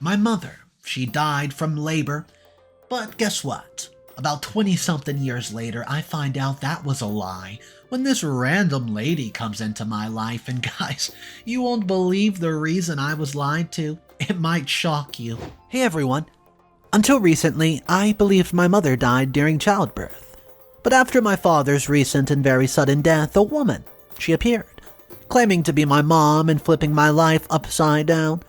My mother, she died from labor, but guess what? About 20-something years later, I find out that was a lie when this random lady comes into my life, and guys, you won't believe the reason I was lied to. It might shock you. Hey everyone. Until recently, I believed my mother died during childbirth. But after my father's recent and very sudden death, a woman, she appeared, claiming to be my mom and flipping my life upside down.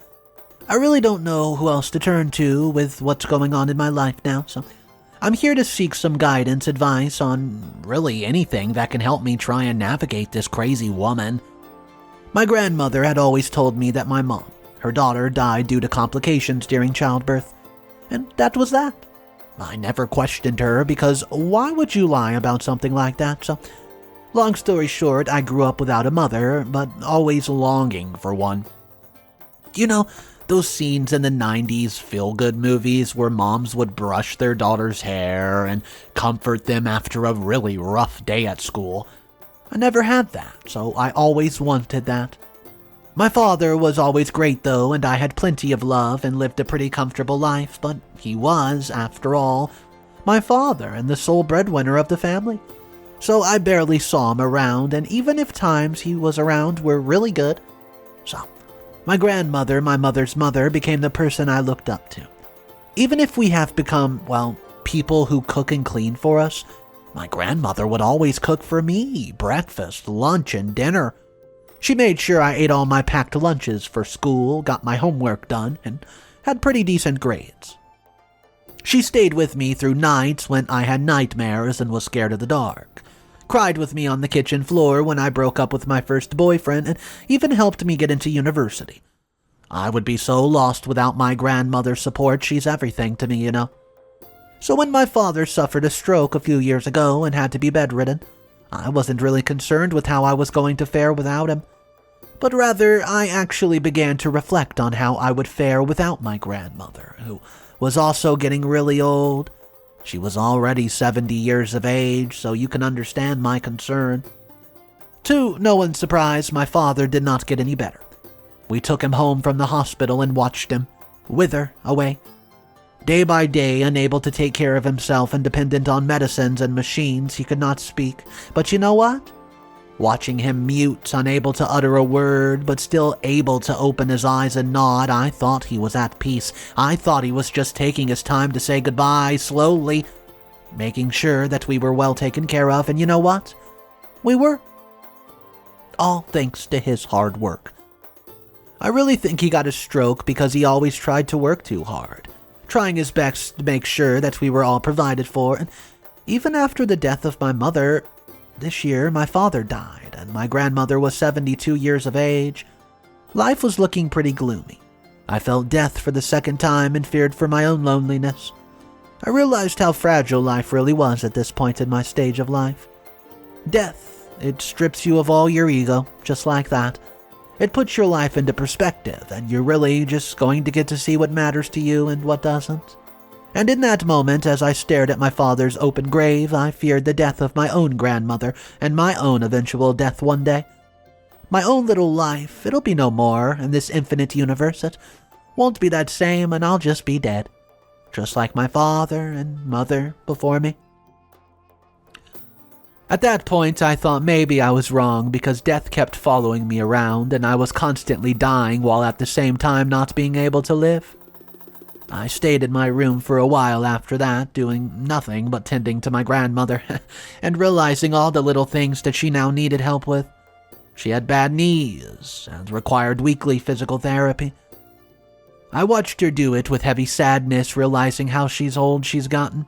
I really don't know who else to turn to with what's going on in my life now, so I'm here to seek some guidance, advice on really anything that can help me try and navigate this crazy woman. My grandmother had always told me that my mom, her daughter, died due to complications during childbirth, and that was that. I never questioned her because why would you lie about something like that? So, long story short, I grew up without a mother, but always longing for one. You know, those scenes in the 90s feel-good movies where moms would brush their daughter's hair and comfort them after a really rough day at school. I never had that, so I always wanted that. My father was always great though, and I had plenty of love and lived a pretty comfortable life, but he was, after all, my father and the sole breadwinner of the family. So I barely saw him around, and even if times he was around were really good. So, my grandmother, my mother's mother, became the person I looked up to. Even if we have become, well, people who cook and clean for us, my grandmother would always cook for me, breakfast, lunch, and dinner. She made sure I ate all my packed lunches for school, got my homework done, and had pretty decent grades. She stayed with me through nights when I had nightmares and was scared of the dark, cried with me on the kitchen floor when I broke up with my first boyfriend, and even helped me get into university. I would be so lost without my grandmother's support. She's everything to me, you know. So when my father suffered a stroke a few years ago and had to be bedridden, I wasn't really concerned with how I was going to fare without him, but rather I actually began to reflect on how I would fare without my grandmother, who was also getting really old. She was already 70 years of age, so you can understand my concern. To no one's surprise, my father did not get any better. We took him home from the hospital and watched him wither away. Day by day, unable to take care of himself and dependent on medicines and machines, he could not speak. But you know what? Watching him mute, unable to utter a word, but still able to open his eyes and nod, I thought he was at peace. I thought he was just taking his time to say goodbye, slowly, making sure that we were well taken care of, and you know what? We were. All thanks to his hard work. I really think he got a stroke because he always tried to work too hard, trying his best to make sure that we were all provided for, and even after the death of my mother, this year my father died, and my grandmother was 72 years of age. Life was looking pretty gloomy. I felt death for the second time and feared for my own loneliness. I realized how fragile life really was at this point in my stage of life. Death, it strips you of all your ego, just like that. It puts your life into perspective, and you're really just going to get to see what matters to you and what doesn't. And in that moment, as I stared at my father's open grave, I feared the death of my own grandmother and my own eventual death one day. My own little life, it'll be no more in this infinite universe. It won't be that same, and I'll just be dead, just like my father and mother before me. At that point, I thought maybe I was wrong because death kept following me around and I was constantly dying while at the same time not being able to live. I stayed in my room for a while after that, doing nothing but tending to my grandmother and realizing all the little things that she now needed help with. She had bad knees and required weekly physical therapy. I watched her do it with heavy sadness, realizing how old she's gotten.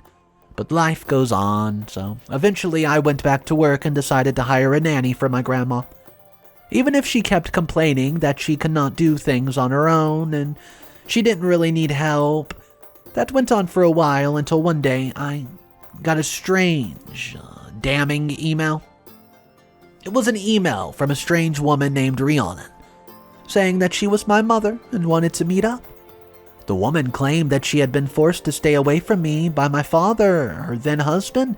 But life goes on, so eventually I went back to work and decided to hire a nanny for my grandma. Even if she kept complaining that she could not do things on her own and she didn't really need help, that went on for a while until one day I got a strange, damning email. It was an email from a strange woman named Rhiannon, saying that she was my mother and wanted to meet up. The woman claimed that she had been forced to stay away from me by my father, her then-husband,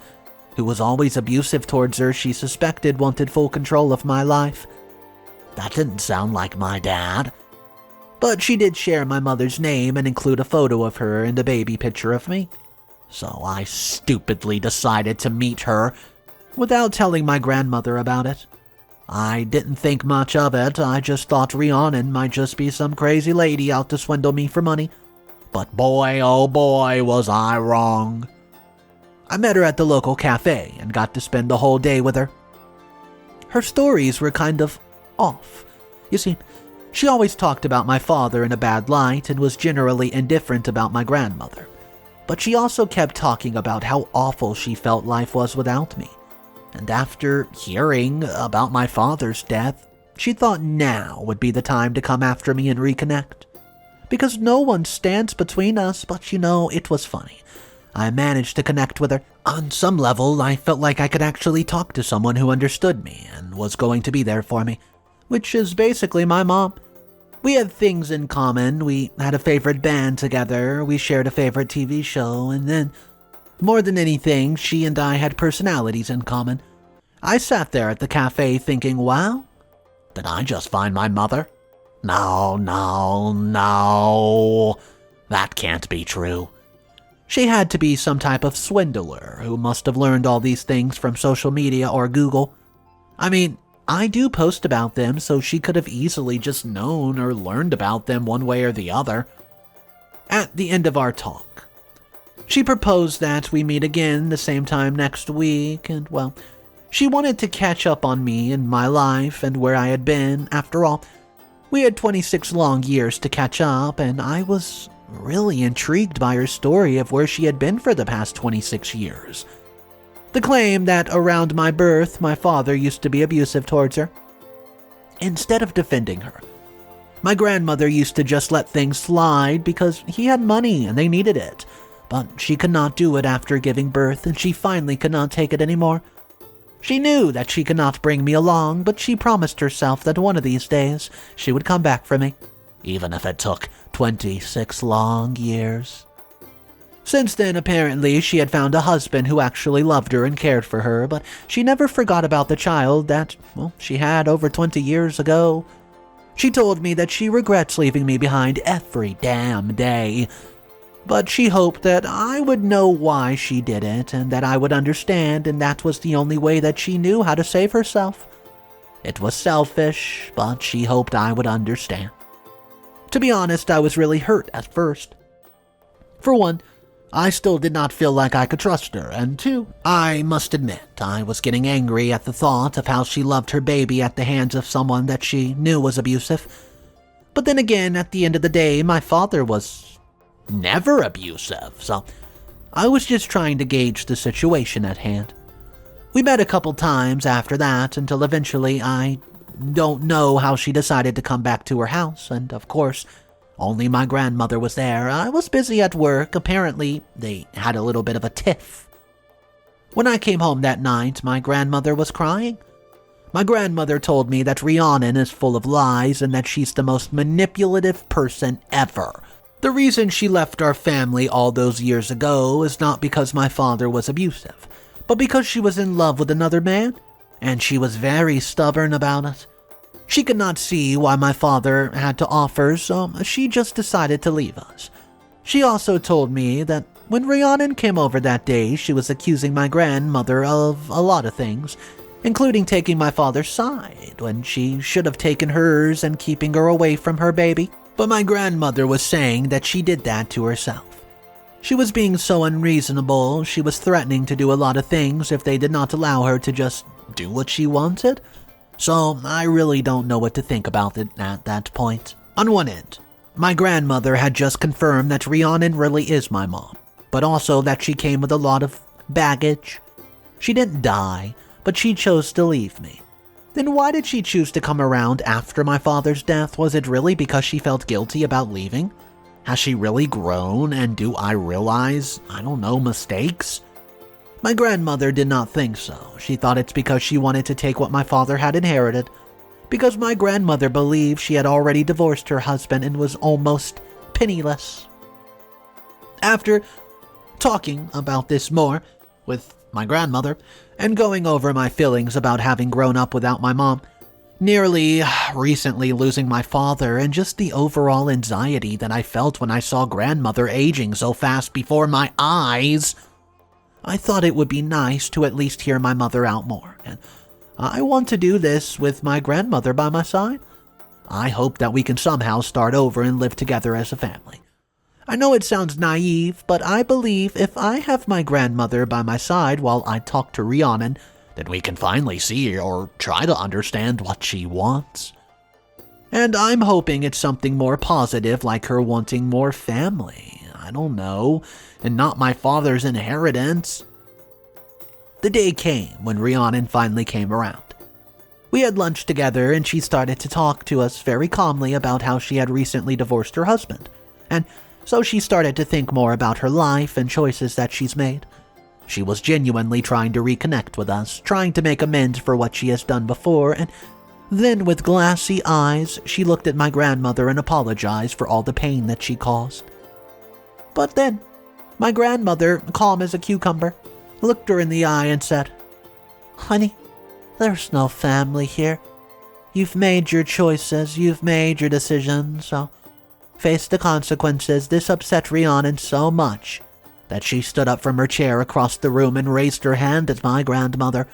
who was always abusive towards her. She suspected wanted full control of my life. That didn't sound like my dad. But she did share my mother's name and include a photo of her and a baby picture of me. So I stupidly decided to meet her without telling my grandmother about it. I didn't think much of it. I just thought Rhiannon might just be some crazy lady out to swindle me for money. But boy, oh boy, was I wrong. I met her at the local cafe and got to spend the whole day with her. Her stories were kind of off. You see, she always talked about my father in a bad light and was generally indifferent about my grandmother. But she also kept talking about how awful she felt life was without me. And after hearing about my father's death, she thought now would be the time to come after me and reconnect. Because no one stands between us, but it was funny. I managed to connect with her. On some level, I felt like I could actually talk to someone who understood me and was going to be there for me, which is basically my mom. We had things in common. We had a favorite band together, we shared a favorite TV show, and then, more than anything, she and I had personalities in common. I sat there at the cafe thinking, wow, did I just find my mother? No, that can't be true. She had to be some type of swindler who must have learned all these things from social media or Google. I mean, I do post about them, so she could have easily just known or learned about them one way or the other. At the end of our talk, she proposed that we meet again the same time next week, and well, she wanted to catch up on me and my life and where I had been. After all, we had 26 long years to catch up, and I was really intrigued by her story of where she had been for the past 26 years. The claim that around my birth, my father used to be abusive towards her. Instead of defending her, my grandmother used to just let things slide because he had money and they needed it. But she could not do it after giving birth, and she finally could not take it anymore. She knew that she could not bring me along, but she promised herself that one of these days she would come back for me, even if it took 26 long years. Since then, apparently, she had found a husband who actually loved her and cared for her, but she never forgot about the child that, she had over 20 years ago. She told me that she regrets leaving me behind every damn day, but she hoped that I would know why she did it and that I would understand, and that was the only way that she knew how to save herself. It was selfish, but she hoped I would understand. To be honest, I was really hurt at first. For one, I still did not feel like I could trust her, and two, I must admit, I was getting angry at the thought of how she loved her baby at the hands of someone that she knew was abusive. But then again, at the end of the day, my father was never abusive, so I was just trying to gauge the situation at hand. We met a couple times after that until eventually I don't know how she decided to come back to her house, and of course, only my grandmother was there. I was busy at work. Apparently, they had a little bit of a tiff. When I came home that night, my grandmother was crying. My grandmother told me that Rhiannon is full of lies and that she's the most manipulative person ever. The reason she left our family all those years ago is not because my father was abusive, but because she was in love with another man, and she was very stubborn about it. She could not see why my father had to offer, so she just decided to leave us. She also told me that when Rhiannon came over that day, she was accusing my grandmother of a lot of things, including taking my father's side when she should have taken hers and keeping her away from her baby. But my grandmother was saying that she did that to herself. She was being so unreasonable, she was threatening to do a lot of things if they did not allow her to just do what she wanted. So I really don't know what to think about it at that point. On one end, my grandmother had just confirmed that Rhiannon really is my mom, but also that she came with a lot of baggage. She didn't die, but she chose to leave me. Then why did she choose to come around after my father's death? Was it really because she felt guilty about leaving? Has she really grown, and do I realize, mistakes? My grandmother did not think so. She thought it's because she wanted to take what my father had inherited, because my grandmother believed she had already divorced her husband and was almost penniless. After talking about this more with my grandmother and going over my feelings about having grown up without my mom, nearly recently losing my father, and just the overall anxiety that I felt when I saw grandmother aging so fast before my eyes, I thought it would be nice to at least hear my mother out more, and I want to do this with my grandmother by my side. I hope that we can somehow start over and live together as a family. I know it sounds naive, but I believe if I have my grandmother by my side while I talk to Rhiannon, then we can finally see or try to understand what she wants. And I'm hoping it's something more positive, like her wanting more family. I don't know, and not my father's inheritance. The day came when Rhiannon finally came around. We had lunch together, and she started to talk to us very calmly about how she had recently divorced her husband, and so she started to think more about her life and choices that she's made. She was genuinely trying to reconnect with us, trying to make amends for what she has done before, and then with glassy eyes, she looked at my grandmother and apologized for all the pain that she caused. But then, my grandmother, calm as a cucumber, looked her in the eye and said, "Honey, there's no family here. You've made your choices, you've made your decisions, so face the consequences." This upset Rhiannon so much that she stood up from her chair across the room and raised her hand at my grandmother.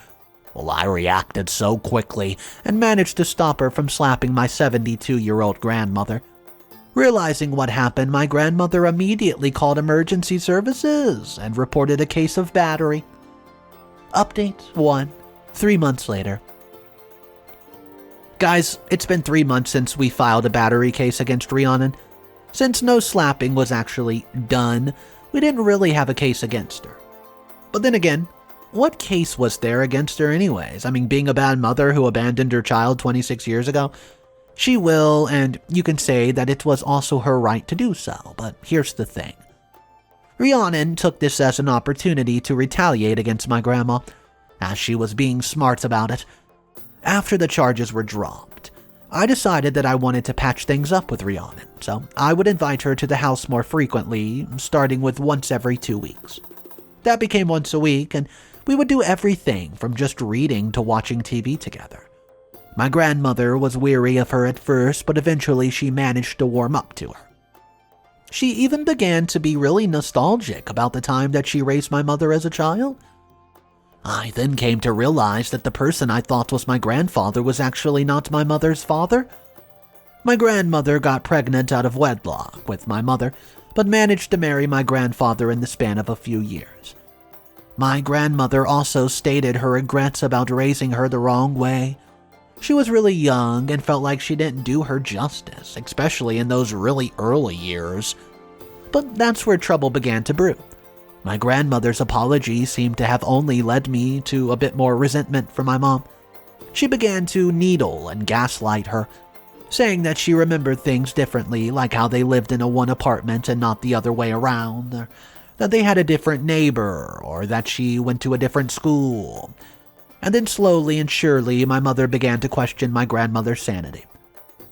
Well, I reacted so quickly and managed to stop her from slapping my 72-year-old grandmother. Realizing what happened, my grandmother immediately called emergency services and reported a case of battery. Update 1, 3 months later. Guys, it's been 3 months since we filed a battery case against Rhiannon. Since no slapping was actually done, we didn't really have a case against her. But then again, what case was there against her anyways? I mean, being a bad mother who abandoned her child 26 years ago? She will, and you can say that it was also her right to do so, but here's the thing. Rhiannon took this as an opportunity to retaliate against my grandma, as she was being smart about it. After the charges were dropped, I decided that I wanted to patch things up with Rhiannon, so I would invite her to the house more frequently, starting with once every 2 weeks. That became once a week, and we would do everything from just reading to watching TV together. My grandmother was weary of her at first, but eventually she managed to warm up to her. She even began to be really nostalgic about the time that she raised my mother as a child. I then came to realize that the person I thought was my grandfather was actually not my mother's father. My grandmother got pregnant out of wedlock with my mother, but managed to marry my grandfather in the span of a few years. My grandmother also stated her regrets about raising her the wrong way. She was really young and felt like she didn't do her justice, especially in those really early years. But that's where trouble began to brew. My grandmother's apology seemed to have only led me to a bit more resentment for my mom. She began to needle and gaslight her, saying that she remembered things differently, like how they lived in a one apartment and not the other way around, or that they had a different neighbor, or that she went to a different school. And then slowly and surely, my mother began to question my grandmother's sanity.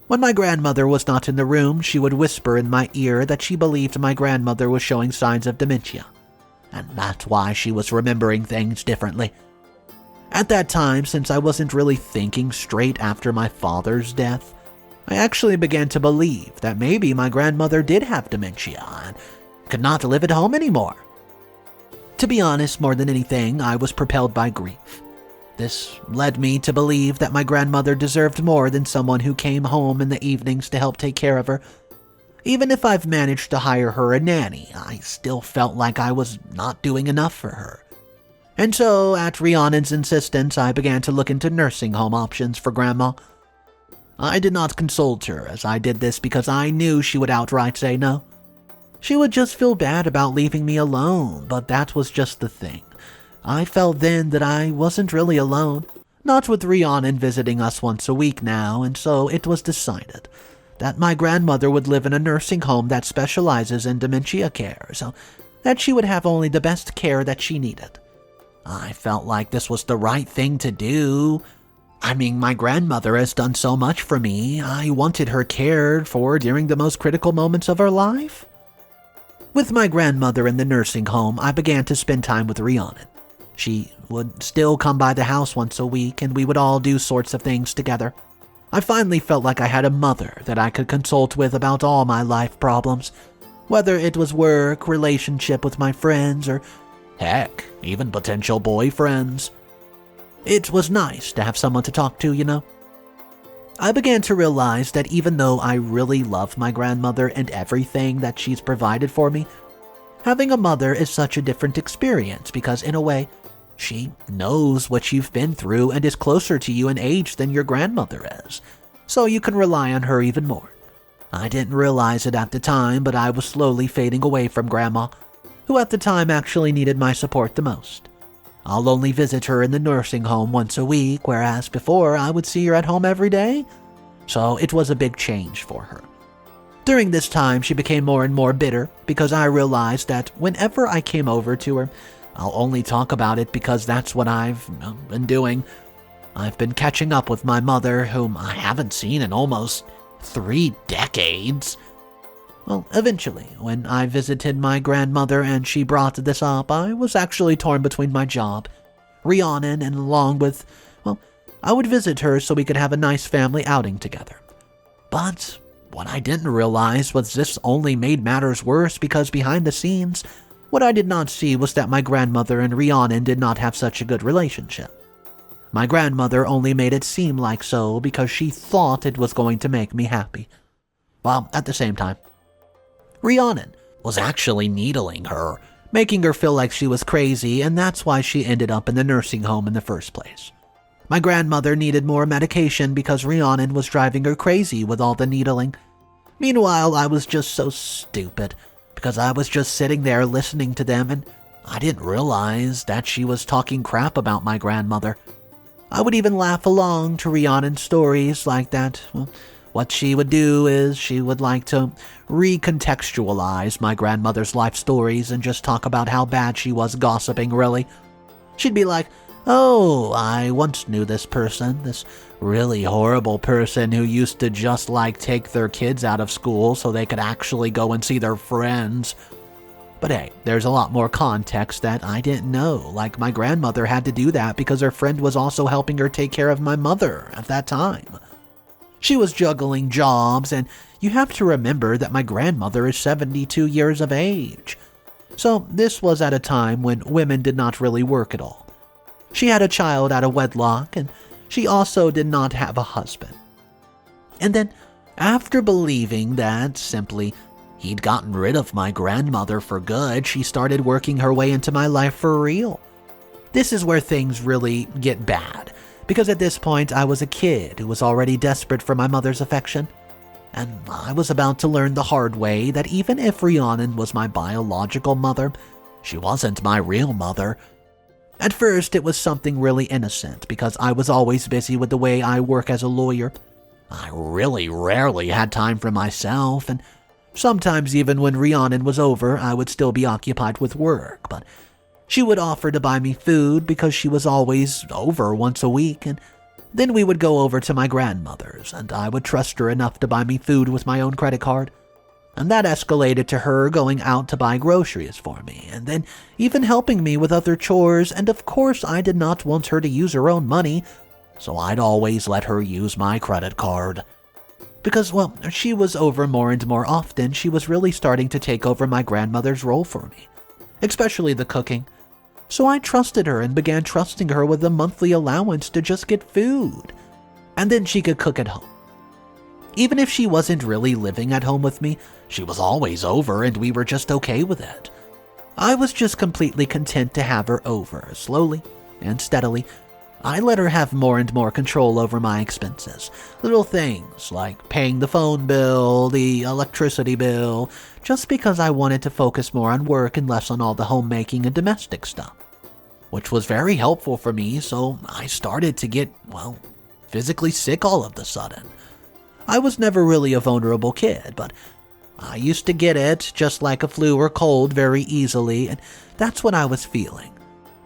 When my grandmother was not in the room, she would whisper in my ear that she believed my grandmother was showing signs of dementia, and that's why she was remembering things differently. At that time, since I wasn't really thinking straight after my father's death, I actually began to believe that maybe my grandmother did have dementia and could not live at home anymore. To be honest, more than anything, I was propelled by grief. This led me to believe that my grandmother deserved more than someone who came home in the evenings to help take care of her. Even if I've managed to hire her a nanny, I still felt like I was not doing enough for her. And so, at Rhiannon's insistence, I began to look into nursing home options for Grandma. I did not consult her, as I did this because I knew she would outright say no. She would just feel bad about leaving me alone, but that was just the thing. I felt then that I wasn't really alone, not with Rhiannon visiting us once a week now, and so it was decided that my grandmother would live in a nursing home that specializes in dementia care, so that she would have only the best care that she needed. I felt like this was the right thing to do. I mean, my grandmother has done so much for me. I wanted her cared for during the most critical moments of her life. With my grandmother in the nursing home, I began to spend time with Rhiannon. She would still come by the house once a week, and we would all do sorts of things together. I finally felt like I had a mother that I could consult with about all my life problems, whether it was work, relationship with my friends, or heck, even potential boyfriends. It was nice to have someone to talk to, you know? I began to realize that even though I really love my grandmother and everything that she's provided for me, having a mother is such a different experience because, in a way, she knows what you've been through and is closer to you in age than your grandmother is, so you can rely on her even more. I didn't realize it at the time, but I was slowly fading away from Grandma, who at the time actually needed my support the most. I'll only visit her in the nursing home once a week, whereas before I would see her at home every day, so it was a big change for her. During this time, she became more and more bitter because I realized that whenever I came over to her, I'll only talk about it because that's what I've been doing. I've been catching up with my mother, whom I haven't seen in almost 3 decades. Well, eventually, when I visited my grandmother and she brought this up, I was actually torn between my job, Rhiannon, and along with, I would visit her so we could have a nice family outing together. But what I didn't realize was this only made matters worse because behind the scenes, what I did not see was that my grandmother and Rhiannon did not have such a good relationship. My grandmother only made it seem like so because she thought it was going to make me happy. While at the same time, Rhiannon was actually needling her, making her feel like she was crazy, and that's why she ended up in the nursing home in the first place. My grandmother needed more medication because Rhiannon was driving her crazy with all the needling. Meanwhile, I was just so stupid because I was just sitting there listening to them and I didn't realize that she was talking crap about my grandmother. I would even laugh along to Rhiannon's stories like that. What she would do is she would like to recontextualize my grandmother's life stories and just talk about how bad she was gossiping, really. She'd be like, "Oh, I once knew this person, this really horrible person who used to just take their kids out of school so they could actually go and see their friends." But hey, there's a lot more context that I didn't know, like my grandmother had to do that because her friend was also helping her take care of my mother at that time. She was juggling jobs, and you have to remember that my grandmother is 72 years of age. So this was at a time when women did not really work at all. She had a child out of wedlock, and she also did not have a husband. And then, after believing that simply he'd gotten rid of my grandmother for good, she started working her way into my life for real. This is where things really get bad, because at this point I was a kid who was already desperate for my mother's affection. And I was about to learn the hard way that even if Rhiannon was my biological mother, she wasn't my real mother. At first, it was something really innocent because I was always busy with the way I work as a lawyer. I really rarely had time for myself, and sometimes even when Rhiannon was over, I would still be occupied with work, but she would offer to buy me food because she was always over once a week, and then we would go over to my grandmother's, and I would trust her enough to buy me food with my own credit card. And that escalated to her going out to buy groceries for me, and then even helping me with other chores, and of course I did not want her to use her own money, so I'd always let her use my credit card. Because, she was over more and more often, she was really starting to take over my grandmother's role for me, especially the cooking. So I trusted her and began trusting her with a monthly allowance to just get food, and then she could cook at home. Even if she wasn't really living at home with me, she was always over and we were just okay with it. I was just completely content to have her over. Slowly and steadily, I let her have more and more control over my expenses. Little things like paying the phone bill, the electricity bill, just because I wanted to focus more on work and less on all the homemaking and domestic stuff. Which was very helpful for me, so I started to get, physically sick all of a sudden. I was never really a vulnerable kid, but I used to get it, just like a flu or cold, very easily, and that's what I was feeling.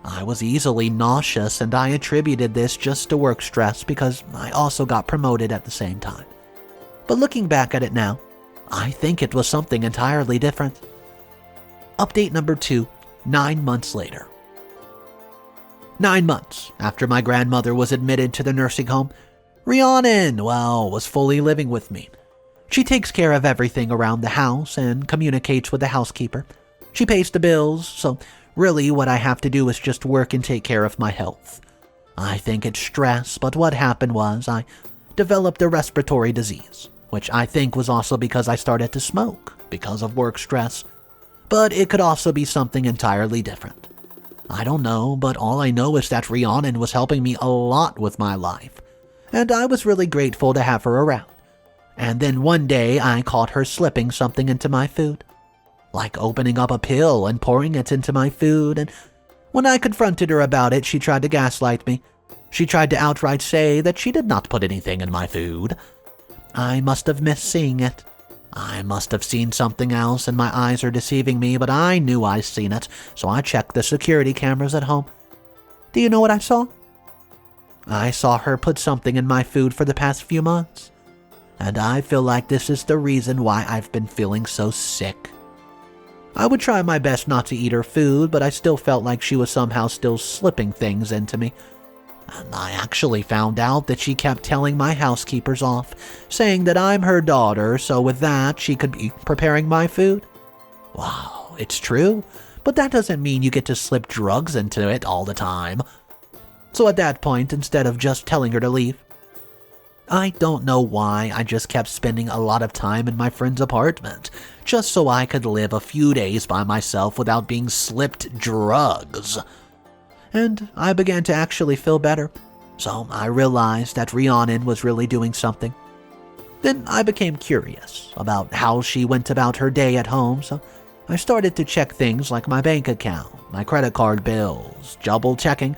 I was easily nauseous, and I attributed this just to work stress because I also got promoted at the same time. But looking back at it now, I think it was something entirely different. Update number 2, 9 months later. 9 months after my grandmother was admitted to the nursing home, Rhiannon, well, was fully living with me. She takes care of everything around the house and communicates with the housekeeper. She pays the bills, so really what I have to do is just work and take care of my health. I think it's stress, but what happened was I developed a respiratory disease, which I think was also because I started to smoke because of work stress. But it could also be something entirely different. I don't know, but all I know is that Rhiannon was helping me a lot with my life, and I was really grateful to have her around. And then one day I caught her slipping something into my food, like opening up a pill and pouring it into my food, and when I confronted her about it, she tried to gaslight me. She tried to outright say that she did not put anything in my food. I must have missed seeing it. I must have seen something else and my eyes are deceiving me, but I knew I'd seen it, so I checked the security cameras at home. Do you know what I saw? I saw her put something in my food for the past few months, and I feel like this is the reason why I've been feeling so sick. I would try my best not to eat her food, but I still felt like she was somehow still slipping things into me. And I actually found out that she kept telling my housekeepers off, saying that I'm her daughter, so with that, she could be preparing my food. Wow, it's true, but that doesn't mean you get to slip drugs into it all the time. So at that point, instead of just telling her to leave, I don't know why I just kept spending a lot of time in my friend's apartment, just so I could live a few days by myself without being slipped drugs. And I began to actually feel better, so I realized that Rhiannon was really doing something. Then I became curious about how she went about her day at home, so I started to check things like my bank account, my credit card bills, double checking,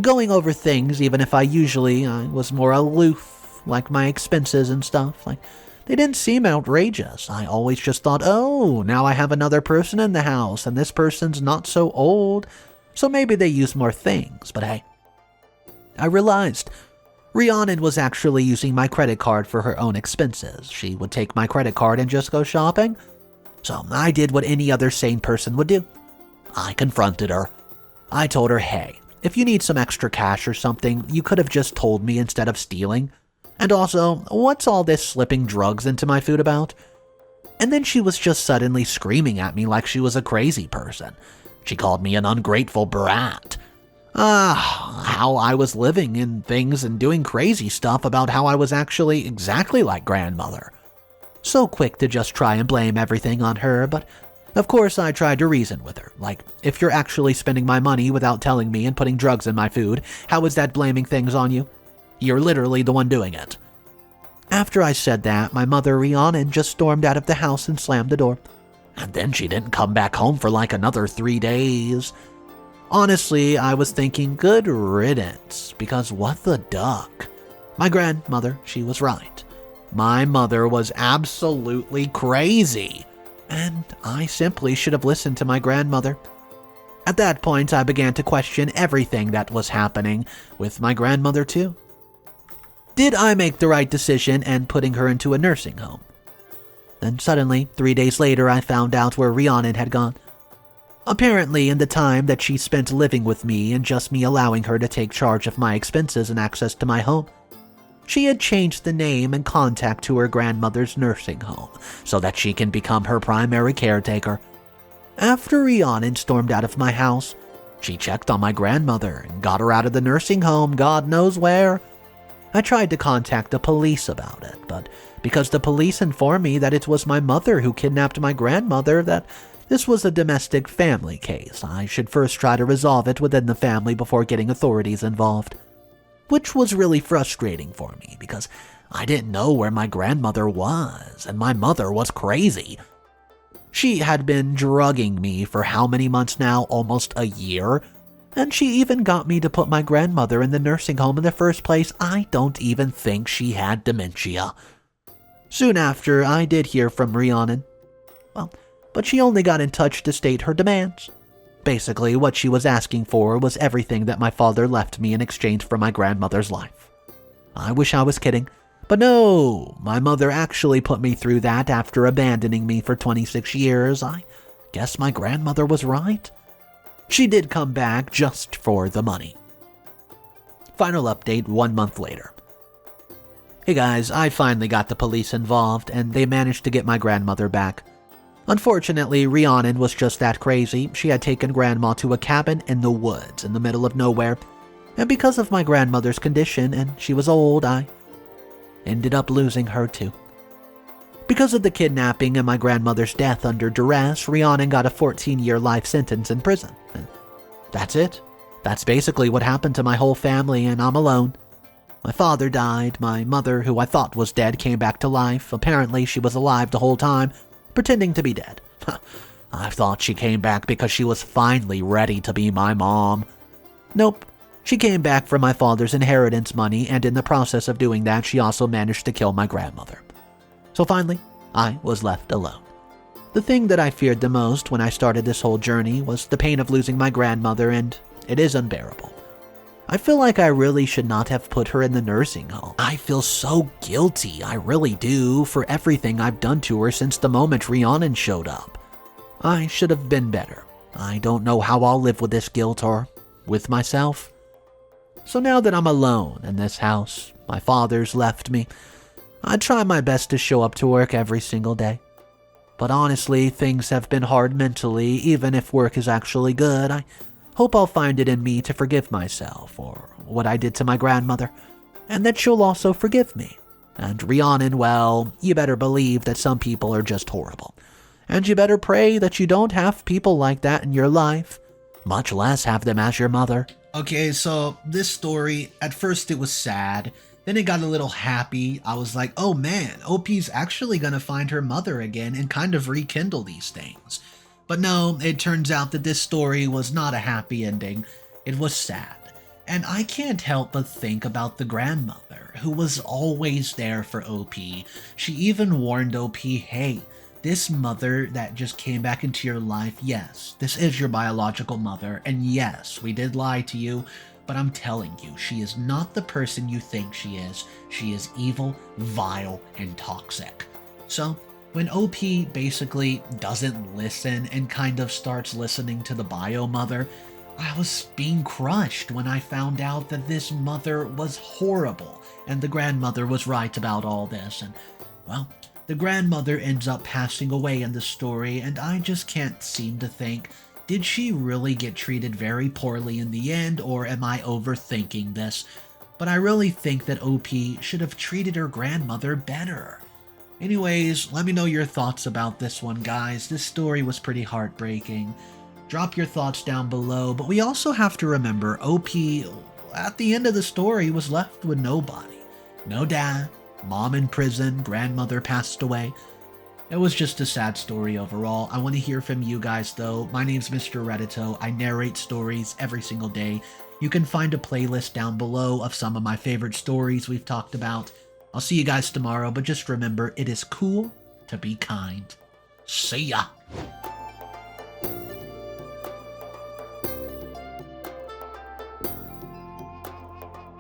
going over things even if I was more aloof, like my expenses and stuff. Like, they didn't seem outrageous. I always just thought, oh, now I have another person in the house, and this person's not so old, so maybe they use more things. But hey, I realized Rhiannon was actually using my credit card for her own expenses. She would take my credit card and just go shopping. So I did what any other sane person would do. I confronted her. I told her, hey, if you need some extra cash or something, you could have just told me instead of stealing. And also, what's all this slipping drugs into my food about? And then she was just suddenly screaming at me like she was a crazy person. She called me an ungrateful brat. How I was living in things and doing crazy stuff about how I was actually exactly like grandmother. So quick to just try and blame everything on her, but of course I tried to reason with her. Like, if you're actually spending my money without telling me and putting drugs in my food, how is that blaming things on you? You're literally the one doing it. After I said that, my mother, Rhiannon, just stormed out of the house and slammed the door. And then she didn't come back home for like another 3 days. Honestly, I was thinking good riddance, because what the duck? My grandmother, she was right. My mother was absolutely crazy, and I simply should have listened to my grandmother. At that point, I began to question everything that was happening with my grandmother too. Did I make the right decision in putting her into a nursing home? Then suddenly, 3 days later, I found out where Rhiannon had gone. Apparently, in the time that she spent living with me and just me allowing her to take charge of my expenses and access to my home, she had changed the name and contact to her grandmother's nursing home so that she can become her primary caretaker. After Rhiannon stormed out of my house, she checked on my grandmother and got her out of the nursing home God knows where. I tried to contact the police about it, but because the police informed me that it was my mother who kidnapped my grandmother, that this was a domestic family case, I should first try to resolve it within the family before getting authorities involved. Which was really frustrating for me because I didn't know where my grandmother was, and my mother was crazy. She had been drugging me for how many months now? Almost a year? And she even got me to put my grandmother in the nursing home in the first place. I don't even think she had dementia. Soon after, I did hear from Rhiannon. Well, but she only got in touch to state her demands. Basically, what she was asking for was everything that my father left me in exchange for my grandmother's life. I wish I was kidding, but no, my mother actually put me through that after abandoning me for 26 years. I guess my grandmother was right. She did come back just for the money. Final update 1 month later. Hey guys, I finally got the police involved, and they managed to get my grandmother back. Unfortunately, Rhiannon was just that crazy. She had taken Grandma to a cabin in the woods in the middle of nowhere, and because of my grandmother's condition, and she was old, I ended up losing her too. Because of the kidnapping and my grandmother's death under duress, Rhiannon got a 14-year life sentence in prison. And that's it. That's basically what happened to my whole family, and I'm alone. My father died. My mother, who I thought was dead, came back to life. Apparently, she was alive the whole time, pretending to be dead. I thought she came back because she was finally ready to be my mom. Nope. She came back for my father's inheritance money, and in the process of doing that, she also managed to kill my grandmother. So finally, I was left alone. The thing that I feared the most when I started this whole journey was the pain of losing my grandmother, and it is unbearable. I feel like I really should not have put her in the nursing home. I feel so guilty, I really do, for everything I've done to her since the moment Rhiannon showed up. I should have been better. I don't know how I'll live with this guilt or with myself. So now that I'm alone in this house, my father's left me, I try my best to show up to work every single day. But honestly, things have been hard mentally, even if work is actually good. I hope I'll find it in me to forgive myself or what I did to my grandmother, and that she'll also forgive me. And Rhiannon, well, you better believe that some people are just horrible. And you better pray that you don't have people like that in your life, much less have them as your mother. Okay, so this story, at first it was sad. Then it got a little happy. I was like, oh man, OP's actually gonna find her mother again and kind of rekindle these things. But no, it turns out that this story was not a happy ending. It was sad. And I can't help but think about the grandmother, who was always there for OP. She even warned OP, hey, this mother that just came back into your life, yes, this is your biological mother, and yes, we did lie to you, but I'm telling you, she is not the person you think she is. She is evil, vile, and toxic. So, when OP basically doesn't listen and kind of starts listening to the bio mother, I was being crushed when I found out that this mother was horrible, and the grandmother was right about all this, and, well, the grandmother ends up passing away in the story, and I just can't seem to think, did she really get treated very poorly in the end, or am I overthinking this? But I really think that OP should have treated her grandmother better. Anyways, let me know your thoughts about this one, guys. This story was pretty heartbreaking. Drop your thoughts down below, but we also have to remember OP, at the end of the story, was left with nobody. No dad, mom in prison, grandmother passed away. It was just a sad story overall. I want to hear from you guys though. My name's Mr. Reddito. I narrate stories every single day. You can find a playlist down below of some of my favorite stories we've talked about. I'll see you guys tomorrow, but just remember, it is cool to be kind. See ya!